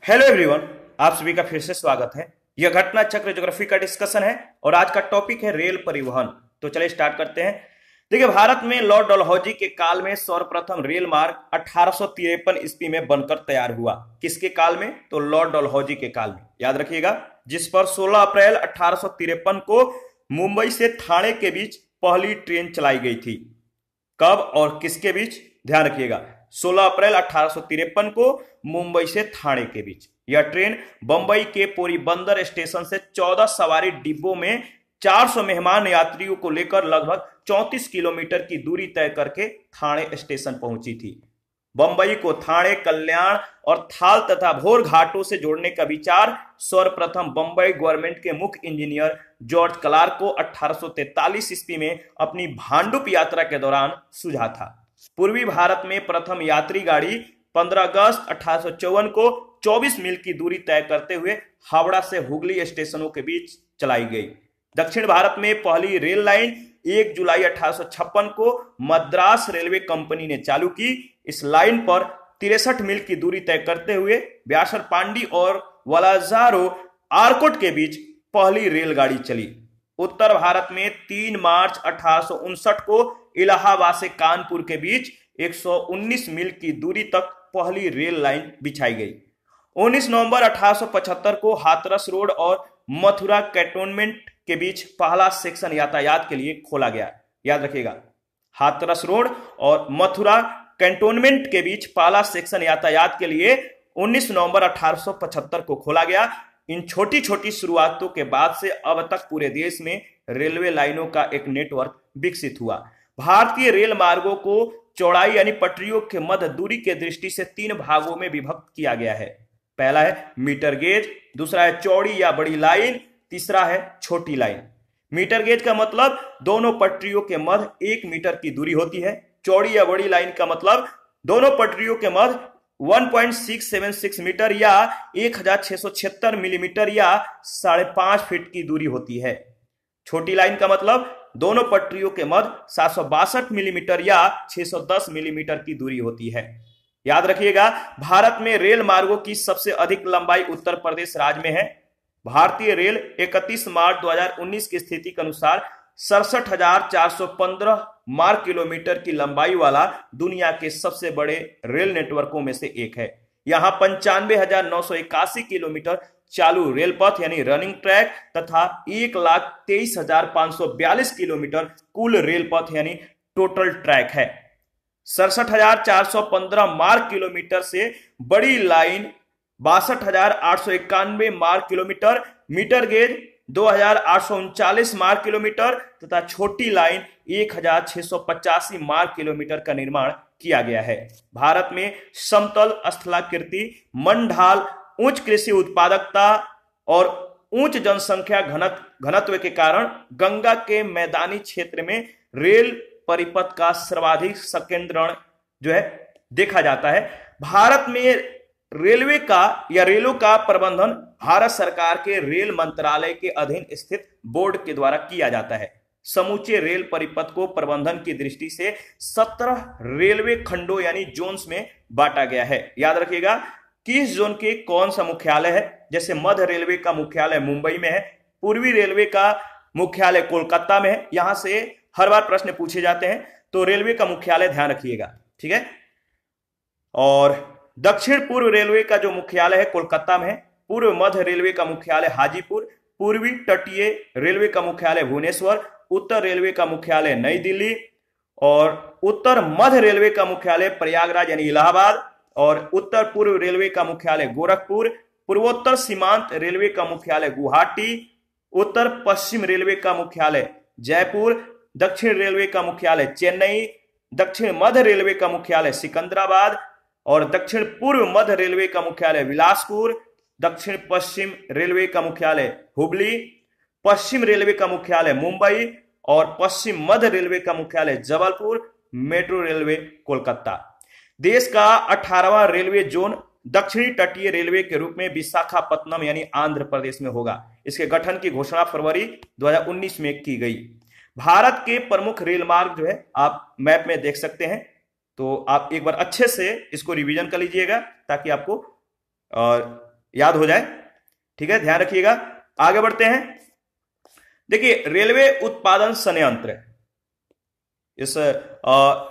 Hello everyone, आप सभी का फिर से स्वागत है। यह घटना चक्र ज्योग्राफी का डिस्कशन है और आज का टॉपिक है रेल परिवहन। तो चलिए स्टार्ट करते हैं। देखिए, भारत में लॉर्ड डलहौजी के काल में सर्वप्रथम रेल मार्ग 1853 ईस्वी में बनकर तैयार हुआ। किसके काल में? तो लॉर्ड डलहौजी के काल में, याद रखिएगा। जिस पर 16 अप्रैल 1853 को मुंबई से ठाणे के बीच पहली ट्रेन चलाई गई थी। कब और किसके बीच? ध्यान रखिएगा, 16 अप्रैल 1853 को मुंबई से ठाणे के बीच। यह ट्रेन बंबई के पोरबंदर स्टेशन से 14 सवारी डिब्बों में 400 मेहमान यात्रियों को लेकर लगभग 34 किलोमीटर की दूरी तय करके ठाणे स्टेशन पहुंची थी। बंबई को ठाणे, कल्याण और थाल तथा भोर घाटों से जोड़ने का विचार सर्वप्रथम बंबई गवर्नमेंट के मुख्य इंजीनियर जॉर्ज क्लार्क को 1843 ईस्वी में अपनी भांडुप यात्रा के दौरान सूझा था। पूर्वी भारत में प्रथम यात्री गाड़ी 15 अगस्त 1854 को 24 मील की दूरी तय करते हुए हावड़ा से हुगली स्टेशनों के बीच चलाई गई। दक्षिण भारत में पहली रेल लाइन 1 जुलाई 1856 को मद्रास रेलवे कंपनी ने चालू की। इस लाइन पर 63 मील की दूरी तय करते हुए व्यासर पांडी और वलाजारो आरकोट के बीच पहली रेलगाड़ी चली। उत्तर भारत में 3 मार्च 1859 को इलाहाबाद से कानपुर के बीच 119 मील की दूरी तक पहली रेल लाइन बिछाई गई। 19 नवंबर 1875 को हाथरस रोड और मथुरा कैंटोनमेंट के बीच पहला सेक्शन यातायात के लिए खोला गया। याद रखिएगा, हाथरस रोड और मथुरा कैंटोनमेंट के बीच पहला सेक्शन यातायात के लिए 19 नवंबर 1875 को खोला गया। इन छोटी छोटी शुरुआतों के बाद से अब तक पूरे देश में रेलवे लाइनों का एक नेटवर्क विकसित हुआ। भारतीय रेल मार्गों को चौड़ाई यानी पटरियों के मध्य दूरी के दृष्टि से 3 भागों में विभक्त किया गया है। पहला है मीटर गेज, दूसरा है चौड़ी या बड़ी लाइन, तीसरा है छोटी लाइन। मीटर गेज का मतलब दोनों पटरियों के मध्य 1 मीटर की दूरी होती है। चौड़ी या बड़ी लाइन का मतलब दोनों पटरियों के मध्य 1.676 मीटर या 1676 मिलीमीटर या 5.5 फीट की दूरी होती है। छोटी लाइन का मतलब दोनों पटरियों के मध्य 762 मिलीमीटर या 610 मिलीमीटर की दूरी होती है। याद रखिएगा, भारत में रेल मार्गों की सबसे अधिक लंबाई उत्तर प्रदेश राज्य में है। भारतीय रेल 31 मार्च 2019 की स्थिति के अनुसार 67,415 मार्ग किलोमीटर की लंबाई वाला दुनिया के सबसे बड़े रेल नेटवर्कों में से एक है। यहां 95,981 किलोमीटर चालू रेल पथ यानी रनिंग ट्रैक तथा 1,23,542 किलोमीटर कुल रेल पथ यानी टोटल ट्रैक है। 67,415 मार्ग किलोमीटर से बड़ी लाइन 62,891 मार्ग किलोमीटर, मीटर गेज 2,839 मार्ग किलोमीटर तथा छोटी लाइन 1,685 मार्ग किलोमीटर का निर्माण किया गया है। भारत में समतल, स्थलाकृति, मंडढाल, उच्च कृषि उत्पादकता और उच्च जनसंख्या घनत्व के कारण गंगा के मैदानी क्षेत्र में रेल परिपथ का सर्वाधिक संकेंद्रण जो है देखा जाता है। भारत में रेलवे का या रेलों का प्रबंधन भारत सरकार के रेल मंत्रालय के अधीन स्थित बोर्ड के द्वारा किया जाता है। समूचे रेल परिपथ को प्रबंधन की दृष्टि से 17 रेलवे खंडों यानी जोन्स में बांटा गया है। याद रखिएगा, किस जोन के कौन सा मुख्यालय है। जैसे मध्य रेलवे का मुख्यालय मुंबई में है, पूर्वी रेलवे का मुख्यालय कोलकाता में है। यहां से हर बार प्रश्न पूछे जाते हैं, तो रेलवे का मुख्यालय ध्यान रखिएगा, ठीक है। और दक्षिण पूर्व रेलवे का जो मुख्यालय है कोलकाता में है। पूर्व मध्य रेलवे का मुख्यालय हाजीपुर, पूर्वी तटीय रेलवे का मुख्यालय भुवनेश्वर, उत्तर रेलवे का मुख्यालय नई दिल्ली और उत्तर मध्य रेलवे का मुख्यालय प्रयागराज यानी इलाहाबाद और उत्तर पूर्व रेलवे का मुख्यालय गोरखपुर, पूर्वोत्तर सीमांत रेलवे का मुख्यालय गुवाहाटी, उत्तर पश्चिम रेलवे का मुख्यालय जयपुर, दक्षिण रेलवे का मुख्यालय चेन्नई, दक्षिण मध्य रेलवे का मुख्यालय सिकंदराबाद और दक्षिण पूर्व मध्य रेलवे का मुख्यालय बिलासपुर, दक्षिण पश्चिम रेलवे का मुख्यालय हुबली, पश्चिम रेलवे का मुख्यालय मुंबई और पश्चिम मध्य रेलवे का मुख्यालय जबलपुर, मेट्रो रेलवे कोलकाता। देश का 18वां रेलवे जोन दक्षिणी तटीय रेलवे के रूप में विशाखापत्तनम यानी आंध्र प्रदेश में होगा। इसके गठन की घोषणा फरवरी 2019 में की गई। भारत के प्रमुख रेल मार्ग जो है आप मैप में देख सकते हैं, तो आप एक बार अच्छे से इसको रिवीजन कर लीजिएगा ताकि आपको याद हो जाए। ठीक है, ध्यान रखिएगा। आगे बढ़ते हैं। देखिए, रेलवे उत्पादन संयंत्र, इस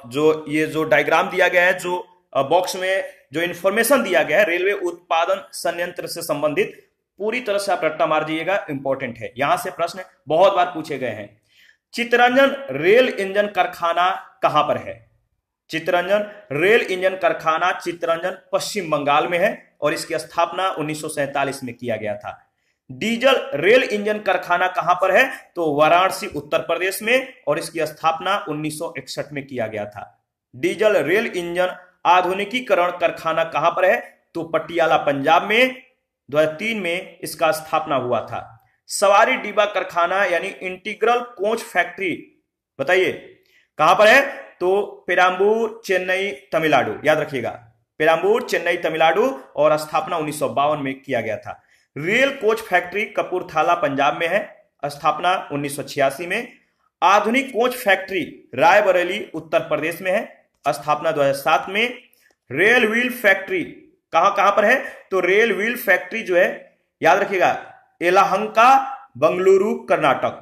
जो डायग्राम दिया गया है, जो बॉक्स में जो इंफॉर्मेशन दिया गया है रेलवे उत्पादन संयंत्र से संबंधित, पूरी तरह से आप रट्टा मार जाइएगा, इंपॉर्टेंट है। यहां से प्रश्न बहुत बार पूछे गए हैं। चित्तरंजन रेल इंजन कारखाना कहां पर है? चित्तरंजन रेल इंजन कारखाना चित्तरंजन पश्चिम बंगाल में है और इसकी स्थापना 1947 में किया गया था। डीजल रेल इंजन कारखाना कहां पर है? तो वाराणसी उत्तर प्रदेश में, और इसकी स्थापना 1961 में किया गया था। डीजल रेल इंजन आधुनिकीकरण कारखाना कहां पर है? तो पटियाला पंजाब में 2003 में इसका स्थापना हुआ था। सवारी डिब्बा कारखाना यानी इंटीग्रल कोच फैक्ट्री, बताइए कहां पर है? तो पेराम्बूर चेन्नई तमिलनाडु, याद रखिएगा, पेराम्बूर चेन्नई तमिलनाडु, और स्थापना 1952 में किया गया था। Rail coach factory Kapurthala Punjab में है, स्थापना 1986 में। आधुनिक कोच फैक्ट्री रायबरेली उत्तर प्रदेश में है, स्थापना 2007 में। रेल व्हील फैक्ट्री कहां पर है? तो रेल व्हील फैक्ट्री जो है, याद रखिएगा, येलाहंका बंगलुरु कर्नाटक,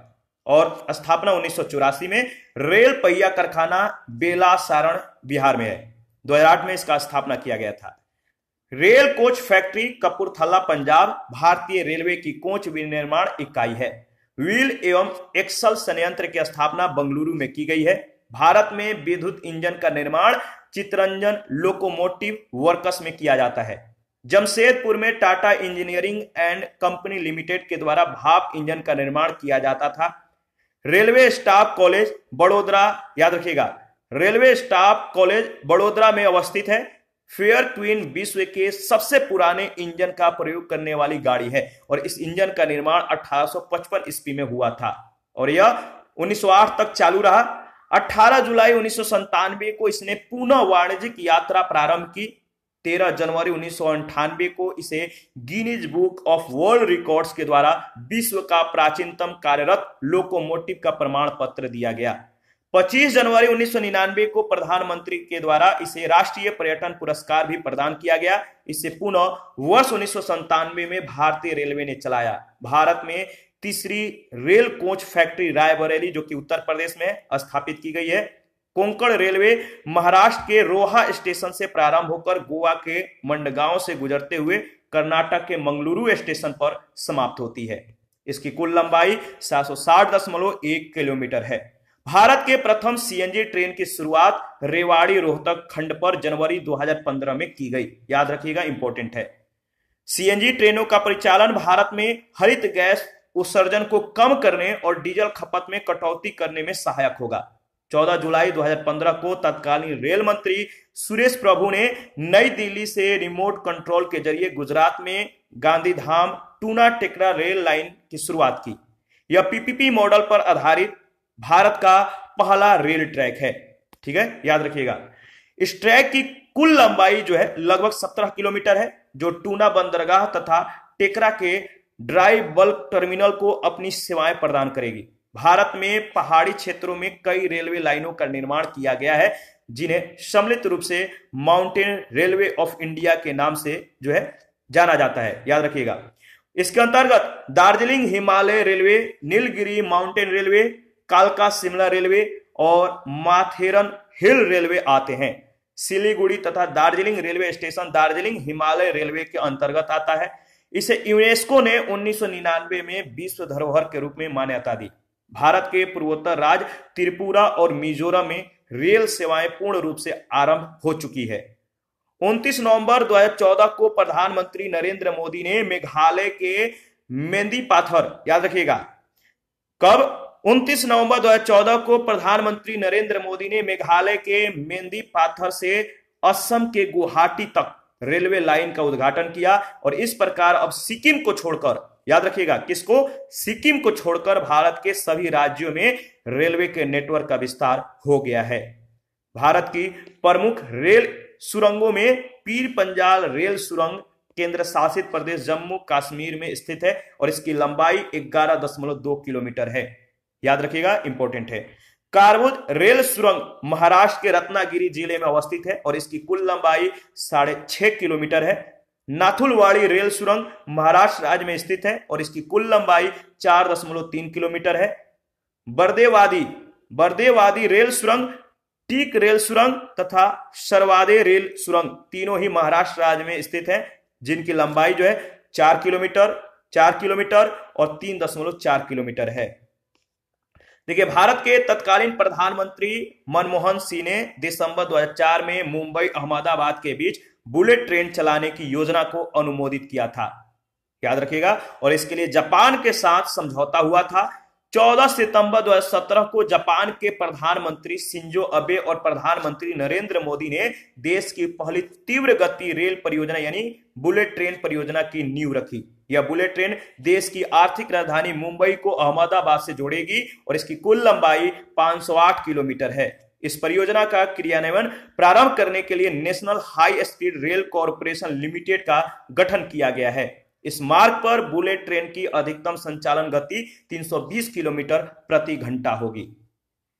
और स्थापना 1984 में। रेल पहिया कारखाना बेलासारण बिहार में है, 2008 में इसका स्थापना किया गया था। Rail coach factory Kapurthala Punjab भारतीय रेलवे की कोच विनिर्माण इकाई है। व्हील एवं एक्सल संयंत्र की स्थापना बंगलुरु में की गई है। भारत में विद्युत इंजन का निर्माण चित्तरंजन लोकोमोटिव वर्क्स में किया जाता है। जमशेदपुर में Tata engineering and company limited के द्वारा भाप इंजन का निर्माण किया जाता था। रेलवे स्टाफ कॉलेज बड़ोदरा, याद रखिएगा, रेलवे स्टाफ कॉलेज बड़ोदरा में अवस्थित है। फेयर क्वीन विश्व के सबसे पुराने इंजन का प्रयोग करने वाली गाड़ी है, और इस इंजन का निर्माण 1855 ईस्वी में हुआ था और यह 1908 तक चालू रहा। 18 जुलाई 1997 को इसने पुनः वाणिज्यिक यात्रा प्रारंभ की। 13 जनवरी 1998 को इसे Guinness book of world records के द्वारा विश्व का प्राचीनतम कार्यरत लोकोमोटिव का प्रमाण पत्र दिया गया। 25 जनवरी 1999 को प्रधानमंत्री के द्वारा इसे राष्ट्रीय पर्यटन पुरस्कार भी प्रदान किया गया। इसे पुनः वर्ष 1997 में भारतीय रेलवे ने चलाया। भारत में तीसरी रेल कोच फैक्ट्री रायबरेली, जो कि उत्तर प्रदेश में स्थापित की गई है। कोंकण रेलवे महाराष्ट्र के रोहा स्टेशन से प्रारंभ होकर गोवा के मंडगांव से गुजरते हुए कर्नाटक के मंगलुरु स्टेशन पर समाप्त होती है। इसकी कुल लंबाई 760.1 किलोमीटर है। भारत के प्रथम सीएनजी ट्रेन की शुरुआत रेवाड़ी रोहतक खंड पर जनवरी 2015 में की गई, याद रखिएगा, इंपॉर्टेंट है। सीएनजी ट्रेनों का परिचालन भारत में हरित गैस उत्सर्जन को कम करने और डीजल खपत में कटौती करने में सहायक होगा। 14 जुलाई 2015 को तत्कालीन रेल मंत्री सुरेश प्रभु ने नई दिल्ली से रिमोट कंट्रोल के जरिए गुजरात में गांधीधाम टूना टेकरा रेल लाइन की शुरुआत की। यह पीपीपी मॉडल पर आधारित भारत का पहला रेल ट्रैक है। ठीक है, याद रखिएगा। इस ट्रैक की कुल लंबाई जो है लगभग 17 किलोमीटर है, जो टूना बंदरगाह तथा टेकरा के ड्राई बल्क टर्मिनल को अपनी सेवाएं प्रदान करेगी। भारत में पहाड़ी क्षेत्रों में कई रेलवे लाइनों का निर्माण किया गया है, जिन्हें सम्मिलित रूप से माउंटेन रेलवे ऑफ इंडिया के नाम से जो है जाना जाता है, याद रखिएगा। इसके अंतर्गत Darjeeling Himalaya railway, Nilgiri mountain railway, कालका शिमला रेलवे और माथेरन हिल रेलवे आते हैं। सिलीगुड़ी तथा Darjeeling railway station Darjeeling Himalaya railway के अंतर्गत आता है। इसे यूनेस्को ने 1999 में विश्व धरोहर के रूप में मान्यता दी। भारत के पूर्वोत्तर राज्य त्रिपुरा और मिजोरम में रेल सेवाएं पूर्ण रूप से आरंभ हो चुकी है। 29 नवंबर 2014 को प्रधानमंत्री नरेंद्र मोदी ने मेघालय के मेंदीपाथर, याद रखिएगा, कब? 29 नवंबर 2014 को प्रधानमंत्री नरेंद्र मोदी ने मेघालय के मेंदीपाथर से असम के गुवाहाटी तक रेलवे लाइन का उद्घाटन किया और इस प्रकार अब सिक्किम को छोड़कर, याद रखिएगा, किसको? सिक्किम को छोड़कर भारत के सभी राज्यों में रेलवे के नेटवर्क का विस्तार हो गया है। भारत की प्रमुख रेल सुरंगों में पीर पंजाल रेल सुरंग केंद्र शासित प्रदेश जम्मू कश्मीर में स्थित है और इसकी लंबाई 11.2 किलोमीटर है, याद रखिएगा, इंपॉर्टेंट है। कारवुज रेल सुरंग महाराष्ट्र के रत्नागिरी जिले में अवस्थित है और इसकी कुल लंबाई 6.5 किलोमीटर है। नाथुलवाड़ी रेल सुरंग महाराष्ट्र राज्य में स्थित है और इसकी कुल लंबाई 4.3 किलोमीटर है। बर्देवादी रेल सुरंग, टीक रेल सुरंग तथा सरवादे रेल सुरंग तीनों ही महाराष्ट्र राज्य में स्थित है, जिनकी लंबाई जो है 4 किलोमीटर और 3.4 किलोमीटर है। देखिए, भारत के तत्कालीन प्रधानमंत्री मनमोहन सिंह ने दिसंबर 2004 में मुंबई अहमदाबाद के बीच बुलेट ट्रेन चलाने की योजना को अनुमोदित किया था, याद रखिएगा। और इसके लिए जापान के साथ समझौता हुआ था। 14 सितंबर 2017 को जापान के प्रधानमंत्री शिंजो अबे और प्रधानमंत्री नरेंद्र मोदी ने देश की पहली तीव्र गति रेल परियोजना यानी बुलेट ट्रेन परियोजना की नींव रखी। यह बुलेट ट्रेन देश की आर्थिक राजधानी मुंबई को अहमदाबाद से जोड़ेगी और इसकी कुल लंबाई 508 किलोमीटर है। इस परियोजना का क्रियान्वयन प्रारंभ करने के लिए national high speed rail corporation limited का गठन किया गया है। इस मार्ग पर बुलेट ट्रेन की अधिकतम संचालन गति 320 किलोमीटर प्रति घंटा होगी।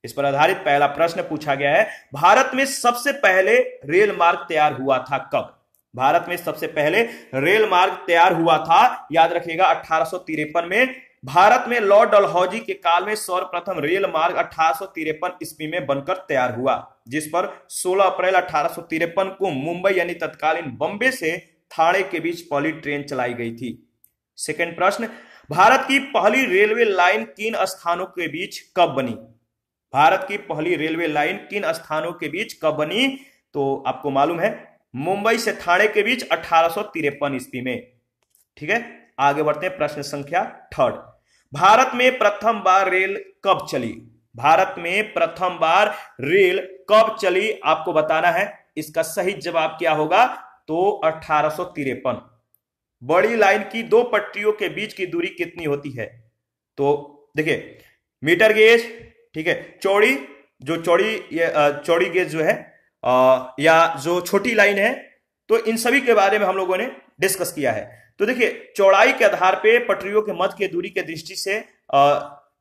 इस पर आधारित पहला प्रश्न पूछा गया है, भारत में सबसे पहले रेल मार्ग तैयार हुआ था कब? भारत में सबसे पहले रेल मार्ग तैयार हुआ था, याद रखिएगा, 1853 में। भारत में लॉर्ड डलहौजी के काल में सर्वप्रथम रेल मार्ग 1853 ईस्वी में बनकर तैयार हुआ, जिस पर 16 अप्रैल 1853 को मुंबई यानी तत्कालीन बॉम्बे से थाने के बीच पहली ट्रेन चलाई गई थी। सेकंड प्रश्न, भारत की पहली रेलवे लाइन किन स्थानों के बीच कब बनी? भारत की पहली रेलवे लाइन किन स्थानों के बीच कब बनी? तो आपको मालूम है, मुंबई से थाने के बीच 1853 ईस्वी में। ठीक है, आगे बढ़ते हैं। प्रश्न संख्या थर्ड, भारत में प्रथम बार रेल कब चली? भारत में प्रथम बार रेल कब चली आपको बताना है। इसका सही जवाब क्या होगा? तो 1853। बड़ी लाइन की दो पटरियों के बीच की दूरी कितनी होती है? तो देखिए, मीटर गेज, ठीक है, चौड़ी गेज जो है या जो छोटी लाइन है, तो इन सभी के बारे में हम लोगों ने डिस्कस किया है। तो देखिए, चौड़ाई के आधार पे पटरियों के मध्य की दूरी के दृष्टि से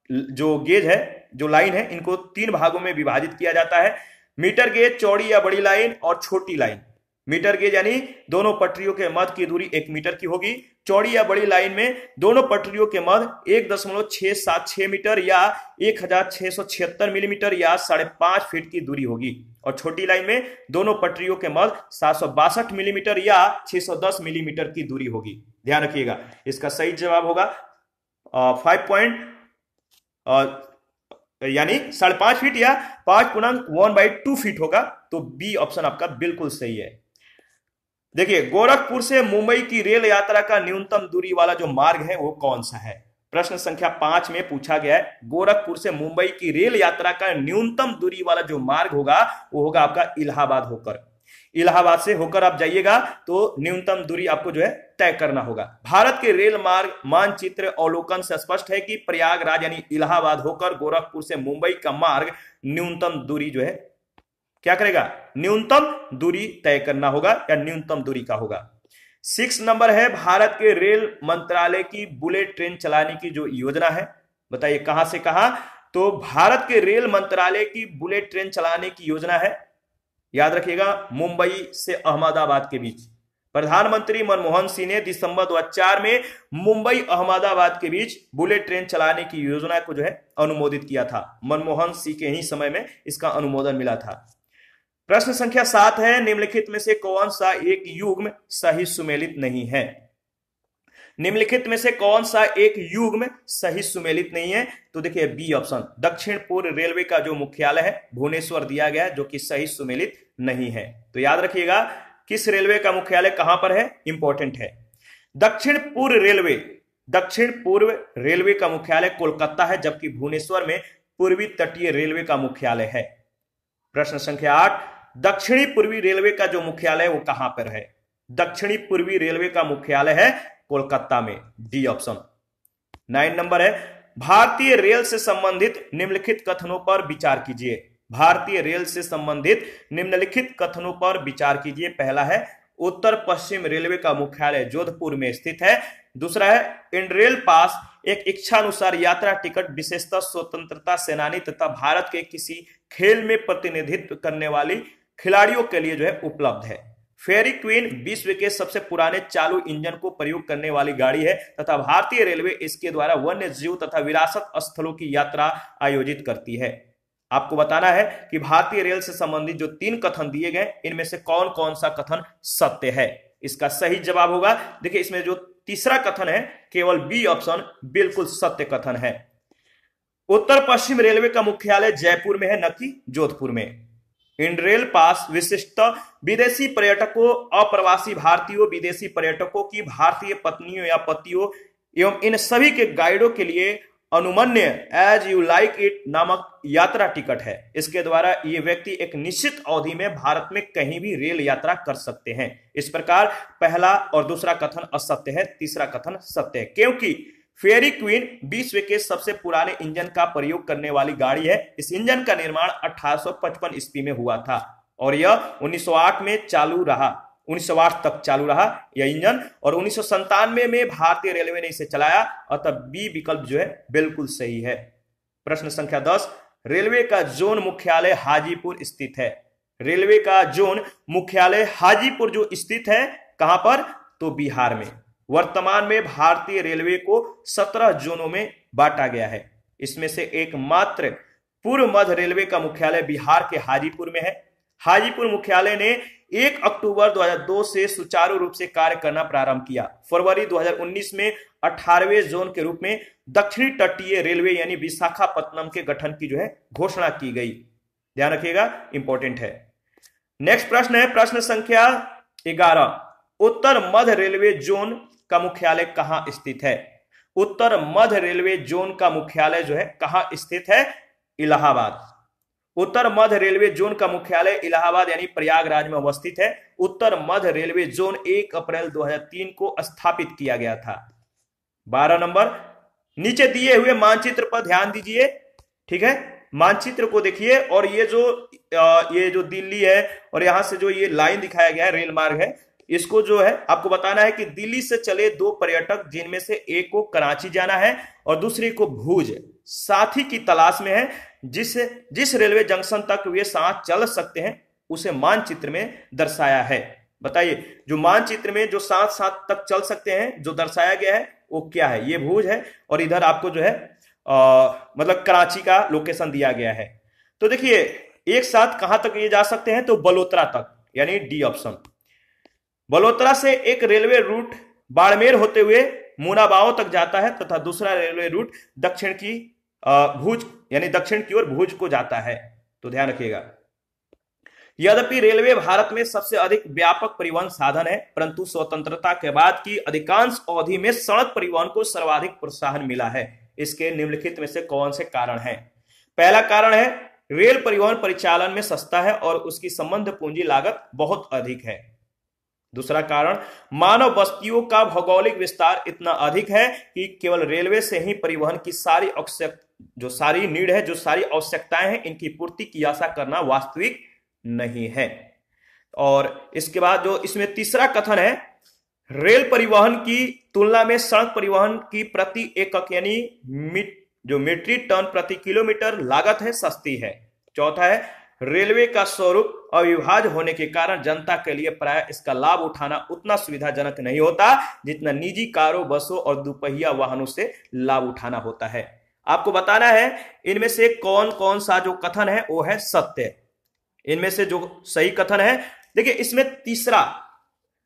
जो गेज है, जो लाइन है, इनको 3 भागों में विभाजित किया जाता है। मीटर गेज, चौड़ी या बड़ी लाइन और छोटी लाइन। मीटर गेज यानी दोनों पटरियों के मध्य की दूरी 1 मीटर की होगी। चौड़ी या बड़ी लाइन में दोनों पटरियों के मध्य 1.676 मीटर या 1676 मिलीमीटर या 5.5 फीट की दूरी होगी। और छोटी लाइन में दोनों पटरियों के मध्य 762 मिलीमीटर या 610 मिलीमीटर की दूरी होगी। ध्यान रखिएगा, इसका सही जवाब होगा 5.5 फीट या 5.1/2 फीट होगा। तो बी ऑप्शन आपका बिल्कुल सही है। देखिए, गोरखपुर से मुंबई की रेल यात्रा का न्यूनतम दूरी वाला जो मार्ग है वो कौन सा है? प्रश्न संख्या 5 में पूछा गया है, गोरखपुर से मुंबई की रेल यात्रा का न्यूनतम दूरी वाला जो मार्ग होगा वो होगा आपका इलाहाबाद होकर। इलाहाबाद से होकर आप जाइएगा तो न्यूनतम दूरी आपको जो है तय करना होगा। भारत के रेल मार्ग मानचित्र अवलोकन से स्पष्ट है कि प्रयागराज यानी इलाहाबाद होकर गोरखपुर से मुंबई का मार्ग न्यूनतम दूरी जो है क्या करेगा? न्यूनतम दूरी तय करना होगा या न्यूनतम दूरी का होगा। 6 नंबर है, भारत के रेल मंत्रालय की बुलेट ट्रेन चलाने की जो योजना है, बताइए कहां से कहां? तो भारत के रेल मंत्रालय की बुलेट ट्रेन चलाने की योजना है, याद रखिएगा, मुंबई से अहमदाबाद के बीच। प्रधानमंत्री मनमोहन सिंह ने दिसंबर 2004 में मुंबई अहमदाबाद के बीच बुलेट ट्रेन चलाने की योजना को जो है अनुमोदित किया था। मनमोहन सिंह के ही समय में इसका अनुमोदन मिला था। प्रश्न संख्या 7 है, निम्नलिखित में से कौन सा एक युग्म सही सुमेलित नहीं है? निम्नलिखित में से कौन सा एक युग्म सही सुमेलित नहीं है? तो देखिए, बी ऑप्शन, दक्षिण पूर्व रेलवे का जो मुख्यालय है भुवनेश्वर दिया गया है, जो कि सही सुमेलित नहीं है। तो याद रखिएगा, किस रेलवे का मुख्यालय कहां पर है, इंपॉर्टेंट है। दक्षिण पूर्व रेलवे का मुख्यालय कोलकाता है, जबकि भुवनेश्वर में पूर्वी तटीय रेलवे का मुख्यालय है। प्रश्न संख्या 8, दक्षिणी पूर्वी रेलवे का जो मुख्यालय वो कहां पर है? दक्षिणी पूर्वी रेलवे का मुख्यालय है कोलकाता में, डी ऑप्शन। 9 नंबर है, भारतीय रेल से संबंधित निम्नलिखित कथनों पर विचार कीजिए। भारतीय रेल से संबंधित निम्नलिखित कथनों पर विचार कीजिए। पहला है, उत्तर पश्चिम रेलवे का मुख्यालय जोधपुर में स्थित है। दूसरा है, इंडरेल पास एक इच्छानुसार यात्रा टिकट विशेषतः स्वतंत्रता सेनानी तथा भारत के किसी खेल में प्रतिनिधित्व करने वाली खिलाड़ियों के लिए जो है उपलब्ध है। फेरी क्वीन विश्व के सबसे पुराने चालू इंजन को प्रयोग करने वाली गाड़ी है तथा भारतीय रेलवे इसके द्वारा वन्य जीव तथा विरासत स्थलों की यात्रा आयोजित करती है। आपको बताना है कि भारतीय रेल से संबंधित जो 3 कथन दिए गए इनमें से कौन कौन सा कथन सत्य है। इसका सही जवाब होगा, देखिए इसमें जो तीसरा कथन है केवल बी ऑप्शन बिल्कुल सत्य कथन है। उत्तर पश्चिम रेलवे का मुख्यालय जयपुर में है, न कि जोधपुर में। इंडरेल पास विशिष्ट विदेशी पर्यटकों, अप्रवासी भारतीयों, विदेशी पर्यटकों की भारतीय पत्नियों या पतियों एवं इन सभी के गाइडों के लिए अनुमन्य एज यू लाइक इट नामक यात्रा टिकट है। इसके द्वारा ये व्यक्ति एक निश्चित अवधि में भारत में कहीं भी रेल यात्रा कर सकते हैं। इस प्रकार पहला और दूसरा कथन असत्य है, तीसरा कथन सत्य है, क्योंकि फेरी क्वीन विश्व के सबसे पुराने इंजन का प्रयोग करने वाली गाड़ी है। इस इंजन का निर्माण 1855 ईस्वी में हुआ था और यह 1908 में चालू रहा, 1908 तक चालू रहा यह इंजन, और 1997 में भारतीय रेलवे ने इसे चलाया। अतः बी विकल्प जो है बिल्कुल सही है। प्रश्न संख्या 10, रेलवे का जोन मुख्यालय हाजीपुर स्थित है। रेलवे का जोन मुख्यालय हाजीपुर जो स्थित है, कहां पर, तो बिहार में। वर्तमान में भारतीय रेलवे को 17 जोनों में बांटा गया है। इसमें से एकमात्र पूर्व मध्य रेलवे का मुख्यालय बिहार के हाजीपुर में है। हाजीपुर मुख्यालय ने 1 अक्टूबर 2002 से सुचारू रूप से कार्य करना प्रारंभ किया। फरवरी 2019 में 18वें जोन के रूप में दक्षिणी तटीय रेलवे यानी विशाखापत्तनम के गठन की जो है घोषणा की गई। ध्यान रखिएगा, इंपॉर्टेंट है। नेक्स्ट प्रश्न है प्रश्न संख्या 11, उत्तर मध्य रेलवे जोन का मुख्यालय कहां स्थित है। उत्तर मध्य रेलवे जोन का मुख्यालय जो है कहां स्थित है, इलाहाबाद। उत्तर मध्य रेलवे जोन का मुख्यालय इलाहाबाद यानी प्रयागराज में अवस्थित है। उत्तर मध्य रेलवे जोन 1 अप्रैल 2003 को स्थापित किया गया था। 12 नंबर, नीचे दिए हुए मानचित्र पर ध्यान दीजिए, ठीक है। मानचित्र को देखिए और ये जो दिल्ली है और यहां से जो ये लाइन दिखाया गया है रेल मार्ग है, इसको जो है आपको बताना है कि दिल्ली से चले 2 पर्यटक, जिनमें से एक को कराची जाना है और दूसरे को भुज, साथी की तलाश में है। जिस रेलवे जंक्शन तक वे साथ चल सकते हैं उसे मानचित्र में दर्शाया है। बताइए, जो मानचित्र में जो साथ साथ तक चल सकते हैं जो दर्शाया गया है वो क्या है। ये भुज है और इधर आपको जो है मतलब कराची का लोकेशन दिया गया है। तो देखिए एक साथ कहां तक ये जा सकते हैं, तो बलोत्रा तक, यानी डी ऑप्शन। बलोत्रा से एक रेलवे रूट बाड़मेर होते हुए मुनाबाव तक जाता है तथा दूसरा रेलवे रूट दक्षिण की भुज यानी दक्षिण की ओर भुज को जाता है। तो ध्यान रखिएगा। यद्यपि रेलवे भारत में सबसे अधिक व्यापक परिवहन साधन है, परंतु स्वतंत्रता के बाद की अधिकांश अवधि में सड़क परिवहन को सर्वाधिक प्रोत्साहन मिला है। इसके निम्नलिखित में से कौन से कारण हैं। पहला कारण है रेल परिवहन परिचालन में सस्ता है और उसकी संबंध पूंजी लागत बहुत अधिक है। दूसरा कारण, मानव बस्तियों का भौगोलिक विस्तार इतना अधिक है कि केवल रेलवे से ही परिवहन की सारी नीड है, जो सारी आवश्यकताएं हैं, इनकी पूर्ति की आशा करना वास्तविक नहीं है। और इसके बाद जो इसमें तीसरा कथन है, रेल परिवहन की तुलना में सड़क परिवहन की प्रति एकक यानी जो मीट्रिक टन प्रति किलोमीटर लागत है सस्ती है। चौथा है रेलवे का स्वरूप अविभाज्य होने के कारण जनता के लिए प्राय इसका लाभ उठाना उतना सुविधाजनक नहीं होता जितना निजी कारों, बसों और दुपहिया वाहनों से लाभ उठाना होता है। आपको बताना है इनमें से कौन कौन सा जो कथन है वो है सत्य। इनमें से जो सही कथन है, देखिए इसमें तीसरा,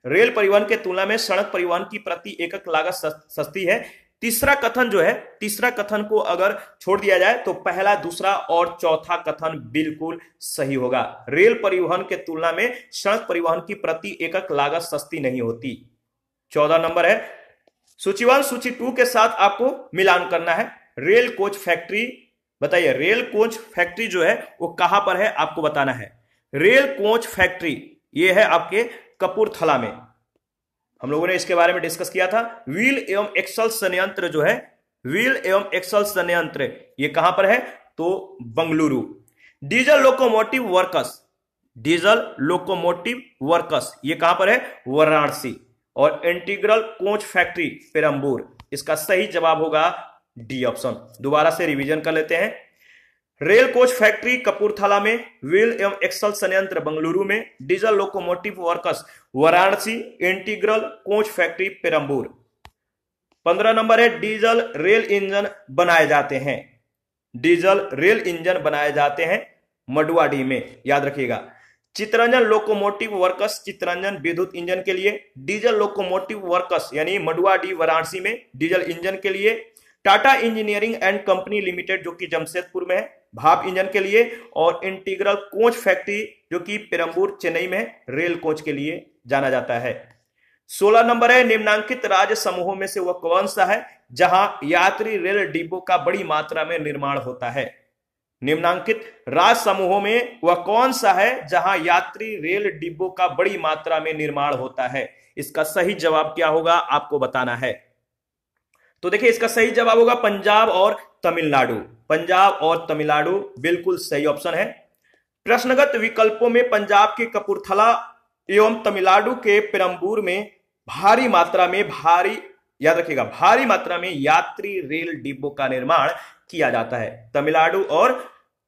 रेल परिवहन के तुलना में सड़क परिवहन की प्रति एकक लागत सस्ती है। तीसरा कथन जो है, तीसरा कथन को अगर छोड़ दिया जाए तो पहला, दूसरा और चौथा कथन बिल्कुल सही होगा। रेल परिवहन के तुलना में सड़क परिवहन की प्रति एकक लागत सस्ती नहीं होती। 14 नंबर है, सूची 1 सूची 2 के साथ आपको मिलान करना है। रेल कोच फैक्ट्री, बताइए रेल कोच फैक्ट्री जो है वो कहां पर है, आपको बताना है। रेल कोच फैक्ट्री ये है आपके कपूरथला में। हम लोगों ने इसके बारे में डिस्कस किया था। व्हील एवं एक्सल संयंत्र जो है, व्हील एवं एक्सल संयंत्र ये कहां पर है, तो Bengaluru. Diesel locomotive works, diesel locomotive works ये कहां पर है, वाराणसी। और इंटीग्रल कोच फैक्ट्री पेरंबूर। इसका सही जवाब होगा डी ऑप्शन। दोबारा से रिवीजन कर लेते हैं। रेल कोच फैक्ट्री कपूरथला में, व्हील एवं एक्सल संयंत्र बेंगलुरु में, diesel locomotive works Varanasi, integral coach factory Perambur. 15 number है डीजल रेल इंजन बनाए जाते हैं, डीजल रेल इंजन बनाए जाते हैं मडुआडीह में, याद रखिएगा। चितरंजन लोकोमोटिव वर्कस चितरंजन विद्युत इंजन के लिए, डीजल लोकोमोटिव वर्कस यानी मडुआडीह वाराणसी में डीजल इंजन के लिए, Tata engineering and company limited जो कि जमशेदपुर में है भाप इंजन के लिए, और इंटीग्रल कोच फैक्ट्री जो कि पेरम्बूर चेन्नई में रेल कोच के लिए जाना जाता है। 16 नंबर है निम्नांकित राज्य समूहों में से वह कौन सा है जहां यात्री रेल डिब्बों का बड़ी मात्रा में निर्माण होता है। निम्नांकित राज्य समूहों में वह कौन सा है जहां यात्री रेल डिब्बों का बड़ी मात्रा में निर्माण होता है। इसका सही जवाब क्या होगा आपको बताना है। तो देखिए इसका सही जवाब होगा पंजाब और तमिलनाडु। पंजाब और तमिलनाडु बिल्कुल सही ऑप्शन है। प्रश्नगत विकल्पों में पंजाब के कपूरथला एवं तमिलनाडु के पेरम्बूर में भारी मात्रा में याद रखिएगा भारी मात्रा में यात्री रेल डिब्बों का निर्माण किया जाता है। तमिलनाडु और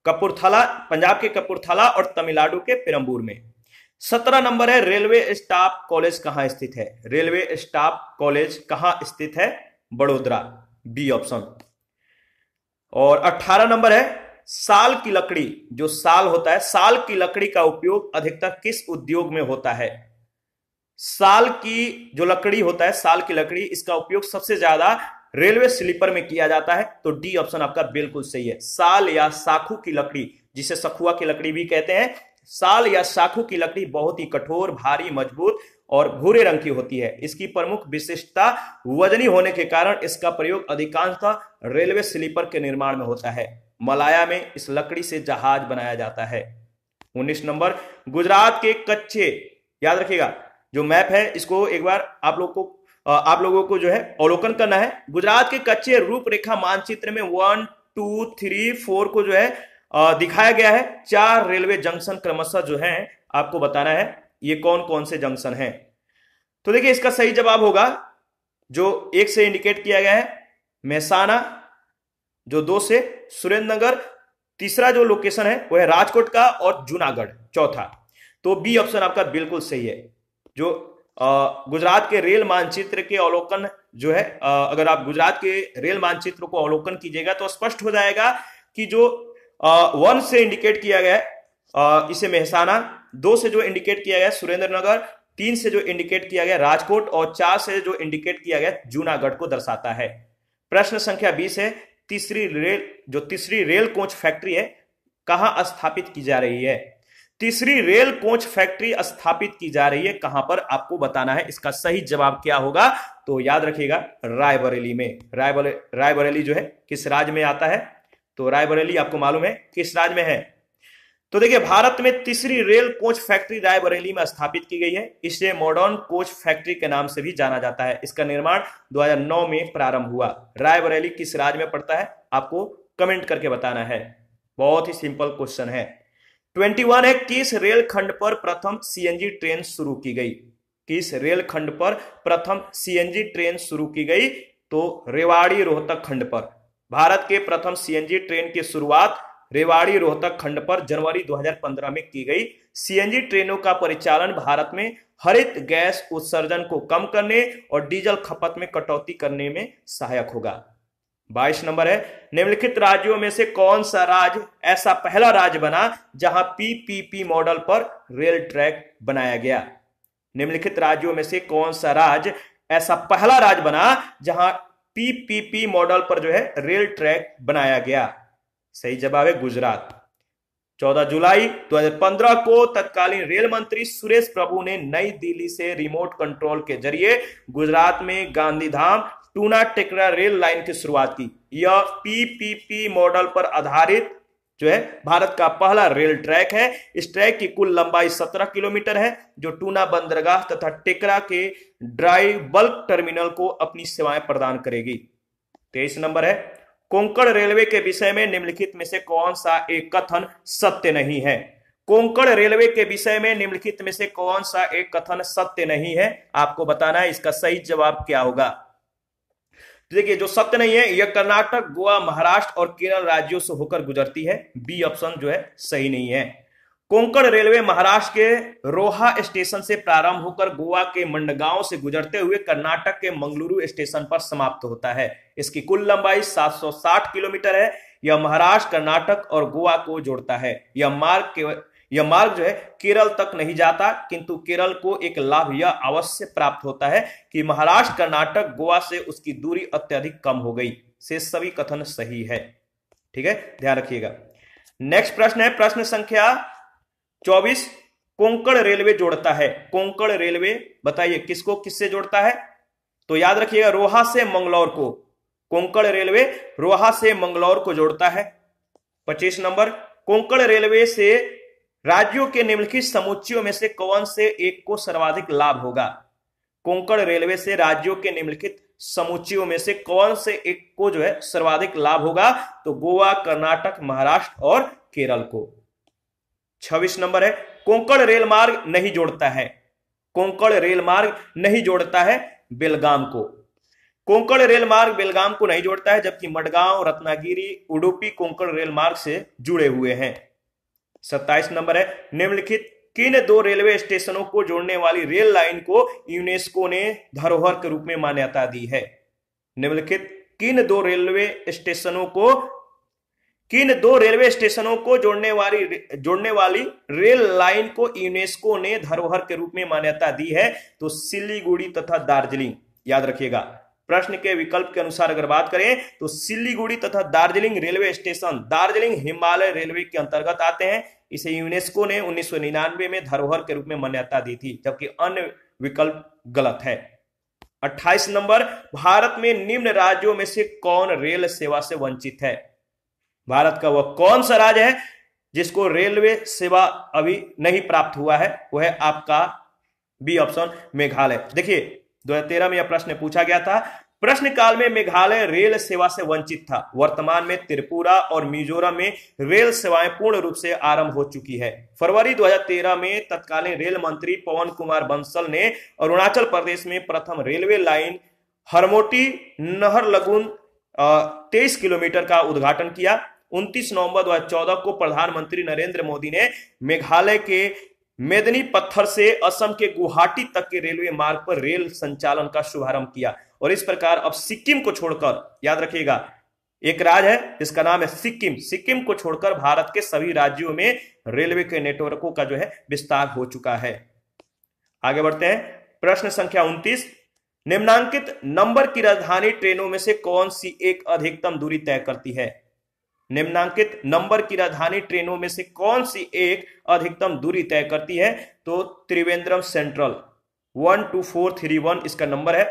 कपूरथला, पंजाब के कपूरथला और तमिलनाडु के पेरम्बूर में। 17 नंबर है रेलवे स्टाफ कॉलेज कहां स्थित है। रेलवे स्टाफ कॉलेज कहां स्थित है, बड़ोदरा, बी ऑप्शन। और 18 नंबर है साल की लकड़ी, जो साल होता है, साल की लकड़ी का उपयोग अधिकतर किस उद्योग में होता है। साल की जो लकड़ी होता है, साल की लकड़ी, इसका उपयोग सबसे ज्यादा रेलवे स्लीपर में किया जाता है, तो डी ऑप्शन आपका बिल्कुल सही है। साल या साखू की लकड़ी, जिसे सखुआ की लकड़ी भी कहते हैं, साल या साखू की लकड़ी बहुत ही कठोर, भारी, मजबूत और भूरे रंग की होती है। इसकी प्रमुख विशेषता वजनी होने के कारण इसका प्रयोग अधिकांशतः रेलवे स्लीपर के निर्माण में होता है। मलाया में इस लकड़ी से जहाज बनाया जाता है। 19 नंबर गुजरात के कच्चे, याद रखिएगा जो मैप है इसको एक बार आप लोगों को जो है अवलोकन करना है। गुजरात के कच्चे रूपरेखा मानचित्र में 1, 2, 3, 4 को जो है दिखाया गया है। 4 रेलवे जंक्शन क्रमशः जो है आपको बताना है ये कौन कौन से जंक्शन हैं। तो देखिए इसका सही जवाब होगा जो 1 से इंडिकेट किया गया है मेहसाना, जो 2 से सुरेंद्रनगर, तीसरा जो लोकेशन है वो है राजकोट का, और जूनागढ़ चौथा। तो बी ऑप्शन आपका बिल्कुल सही है। जो गुजरात के रेल मानचित्र के अवलोकन जो है, अगर आप गुजरात के रेल मानचित्र को अवलोकन कीजिएगा तो स्पष्ट हो जाएगा कि जो 1 से इंडिकेट किया गया है इसे मेहसाना, 2 से जो इंडिकेट किया गया सुरेंद्रनगर, 3 से जो इंडिकेट किया गया राजकोट, और 4 से जो इंडिकेट किया गया जूनागढ़ को दर्शाता है। प्रश्न संख्या 20 है तीसरी रेल कोच फैक्ट्री है कहां स्थापित की जा रही है। तीसरी रेल कोच फैक्ट्री स्थापित की जा रही है कहां पर, आपको बताना है। इसका सही जवाब क्या होगा, तो याद रखिएगा रायबरेली में। रायबरेली जो है किस राज्य में आता है, तो रायबरेली आपको मालूम है किस राज्य में है। तो देखिए भारत में तीसरी रेल कोच फैक्ट्री रायबरेली में स्थापित की गई है। इसे मॉडर्न कोच फैक्ट्री के नाम से भी जाना जाता है। इसका निर्माण 2009 में प्रारंभ हुआ। रायबरेली किस राज्य में पड़ता है आपको कमेंट करके बताना है। बहुत ही सिंपल क्वेश्चन है। 21 है किस रेल खंड पर प्रथम सीएनजी ट्रेन शुरू की गई। किस रेल खंड पर प्रथम सीएनजी ट्रेन शुरू की गई, तो रेवाड़ी रोहतक खंड पर। भारत के प्रथम सीएनजी ट्रेन की शुरुआत रेवाड़ी रोहतक खंड पर जनवरी 2015 में की गई। सीएनजी ट्रेनों का परिचालन भारत में हरित गैस उत्सर्जन को कम करने और डीजल खपत में कटौती करने में सहायक होगा। 22 नंबर है निम्नलिखित राज्यों में से कौन सा राज्य ऐसा पहला राज्य बना जहां पीपीपी मॉडल पर रेल ट्रैक बनाया गया। निम्नलिखित राज्यों में से कौन सा राज्य ऐसा पहला राज्य बना जहां पीपीपी मॉडल पर जो है रेल ट्रैक बनाया गया। सही जवाब है गुजरात। 14 जुलाई 2015 को तत्कालीन रेल मंत्री सुरेश प्रभु ने नई दिल्ली से रिमोट कंट्रोल के जरिए गुजरात में गांधीधाम टूना टेकरा रेल लाइन की शुरुआत की। यह पीपीपी मॉडल पर आधारित जो है भारत का पहला रेल ट्रैक है। इस ट्रैक की कुल लंबाई 17 किलोमीटर है, जो टूना बंदरगाह तथा टेकरा के ड्राई बल्क टर्मिनल को अपनी सेवाएं प्रदान करेगी। 23 नंबर है कोंकण रेलवे के विषय में निम्नलिखित में से कौन सा एक कथन सत्य नहीं है। कोंकण रेलवे के विषय में निम्नलिखित में से कौन सा एक कथन सत्य नहीं है, आपको बताना है। इसका सही जवाब क्या होगा। तो देखिए जो सत्य नहीं है, यह कर्नाटक, गोवा, महाराष्ट्र और केरल राज्यों से होकर गुजरती है। बी ऑप्शन जो है सही नहीं है। कोंकण रेलवे महाराष्ट्र के रोहा स्टेशन से प्रारंभ होकर गोवा के मंडगांव से गुजरते हुए कर्नाटक के मंगलुरु स्टेशन पर समाप्त होता है। इसकी कुल लंबाई 760 किलोमीटर है। यह महाराष्ट्र, कर्नाटक और गोवा को जोड़ता है। यह मार्ग जो है केरल तक नहीं जाता, किंतु केरल को एक लाभ यह अवश्य प्राप्त होता है कि महाराष्ट्र, कर्नाटक, गोवा से उसकी दूरी अत्यधिक कम हो गई। से सभी कथन सही है। ठीक है, ध्यान रखिएगा। नेक्स्ट प्रश्न है प्रश्न संख्या 24। कोंकण रेलवे जोड़ता है। कोंकण रेलवे बताइए किसको किससे जोड़ता है? तो याद रखिएगा रोहा से मंगलौर को। कोंकण रेलवे रोहा से मंगलौर को जोड़ता है। 25 नंबर, कोंकण रेलवे से राज्यों के निम्नलिखित समुच्चयों में से कौन से एक को सर्वाधिक लाभ होगा? कोंकण रेलवे से राज्यों के निम्नलिखित समुच्चयों में से कौन से एक को जो है सर्वाधिक लाभ होगा? तो गोवा, कर्नाटक, महाराष्ट्र और केरल को। 26 नंबर है, कोंकण रेल मार्ग नहीं जोड़ता है। कोंकण रेल मार्ग नहीं जोड़ता है बेलगाम को। कोंकण रेल मार्ग बेलगाम को नहीं जोड़ता है, जबकि मडगांव, रत्नागिरी, उडुपी कोंकण रेल मार्ग से जुड़े हुए हैं। 27 नंबर है, निम्नलिखित किन दो रेलवे स्टेशनों को जोड़ने वाली रेल लाइन को यूनेस्को ने धरोहर के रूप में मान्यता दी है? निम्नलिखित किन दो रेलवे स्टेशनों को जोड़ने वाली रेल लाइन को यूनेस्को ने धरोहर के रूप में मान्यता दी है? तो सिलीगुड़ी तथा दार्जिलिंग। याद रखिएगा, प्रश्न के विकल्प के अनुसार अगर बात करें तो सिलीगुड़ी तथा Darjeeling railway station Darjeeling Himalaya railway के अंतर्गत आते हैं। इसे यूनेस्को ने 1999 में धरोहर के रूप में मान्यता दी थी, जबकि अन्य विकल्प गलत है। 28 नंबर, भारत में निम्न राज्यों में से कौन रेल सेवा से वंचित है? भारत का वह कौन सा राज्य है जिसको रेलवे सेवा अभी नहीं प्राप्त हुआ है? वह है आपका बी ऑप्शन, मेघालय। देखिए 2013 में यह प्रश्न पूछा गया था। प्रश्न काल में मेघालय रेल सेवा से वंचित था। वर्तमान में त्रिपुरा और मिजोरम में रेल सेवाएं पूर्ण रूप से आरंभ हो चुकी है। फरवरी 2013 में तत्कालीन रेल मंत्री पवन कुमार बंसल ने अरुणाचल प्रदेश में प्रथम रेलवे लाइन हरमोटी नहरलगुन 23 किलोमीटर का उद्घाटन किया। 29 नवंबर 2014 को प्रधानमंत्री नरेंद्र मोदी ने मेघालय के मेदनी पत्थर से असम के गुवाहाटी तक के रेलवे मार्ग पर रेल संचालन का शुभारंभ किया। और इस प्रकार अब सिक्किम को छोड़कर, याद रखिएगा, एक राज्य है जिसका नाम है सिक्किम। सिक्किम को छोड़कर भारत के सभी राज्यों में रेलवे के नेटवर्कों का जो है विस्तार हो चुका है। आगे बढ़ते हैं, प्रश्न संख्या 29। निम्नांकित नंबर की राजधानी ट्रेनों में से कौन सी एक अधिकतम दूरी तय करती है? निम्नांकित नंबर की राजधानी ट्रेनों में से कौन सी एक अधिकतम दूरी तय करती है? तो त्रिवेंद्रम सेंट्रल 12431 इसका नंबर है।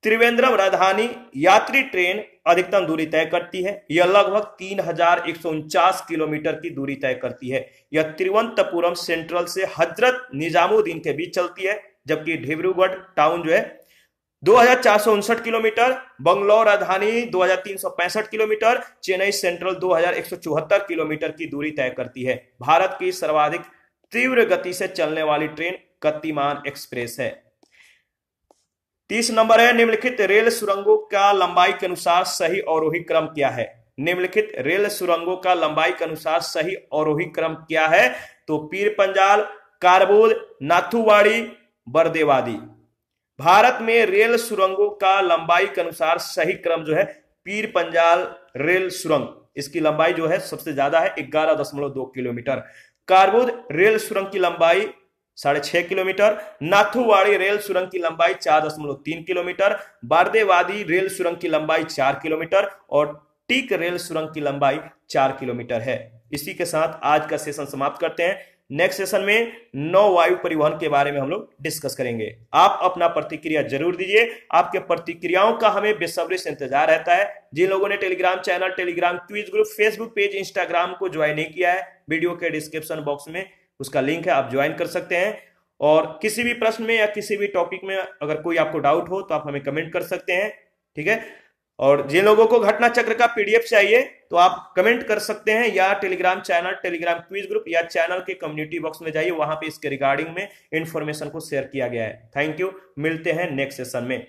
त्रिवेंद्रम राजधानी यात्री ट्रेन अधिकतम दूरी तय करती है। यह लगभग 3149 किलोमीटर की दूरी तय करती है। यह तिरुवनंतपुरम सेंट्रल से हजरत निजामुद्दीन के बीच चलती है, जबकि डिब्रूगढ़ टाउन जो है 2459 किलोमीटर, बंगलौर राजधानी 2365 किलोमीटर, चेन्नई सेंट्रल 2174 किलोमीटर की दूरी तय करती है। भारत की सर्वाधिक तीव्र गति से चलने वाली ट्रेन गतिमान एक्सप्रेस है। 30 नंबर है, निम्नलिखित रेल सुरंगों का लंबाई के अनुसार सही अवरोही क्रम क्या है? निम्नलिखित रेल सुरंगों का लंबाई के अनुसार सही अवरोही क्रम क्या है? तो पीर पंजाल, कारबोल, नाथुवाड़ी, बरदेवादी। भारत में रेल सुरंगों का लंबाई के अनुसार सही क्रम जो है पीर पंजाल रेल सुरंग, इसकी लंबाई जो है सबसे ज्यादा है 11.2 किलोमीटर। कारबुद रेल सुरंग की लंबाई 6.5 किलोमीटर। नाथुवाड़ी रेल सुरंग की लंबाई 4.3 किलोमीटर। बारदेवादी रेल सुरंग की लंबाई 4 किलोमीटर और टीक रेल सुरंग की लंबाई 4 किलोमीटर है। इसी के साथ आज का सेशन समाप्त करते हैं। नेक्स्ट सेशन में नौ वायु परिवहन के बारे में हम लोग डिस्कस करेंगे। आप अपना प्रतिक्रिया जरूर दीजिए। आपके प्रतिक्रियाओं का हमें बेसब्री से इंतजार रहता है। जिन लोगों ने Telegram channel, Telegram quiz group, Facebook page, Instagram को ज्वाइन नहीं किया है, वीडियो के डिस्क्रिप्शन बॉक्स में उसका लिंक है, आप ज्वाइन कर सकते हैं। और किसी भी प्रश्न में या किसी भी टॉपिक में अगर कोई आपको डाउट हो तो आप हमें कमेंट कर सकते हैं, ठीक है। और जिन लोगों को घटना चक्र का पीडीएफ चाहिए तो आप कमेंट कर सकते हैं, या Telegram channel, Telegram quiz group या चैनल के कम्युनिटी बॉक्स में जाइए, वहां पे इसके रिगार्डिंग में इंफॉर्मेशन को शेयर किया गया है। थैंक यू, मिलते हैं नेक्स्ट सेशन में।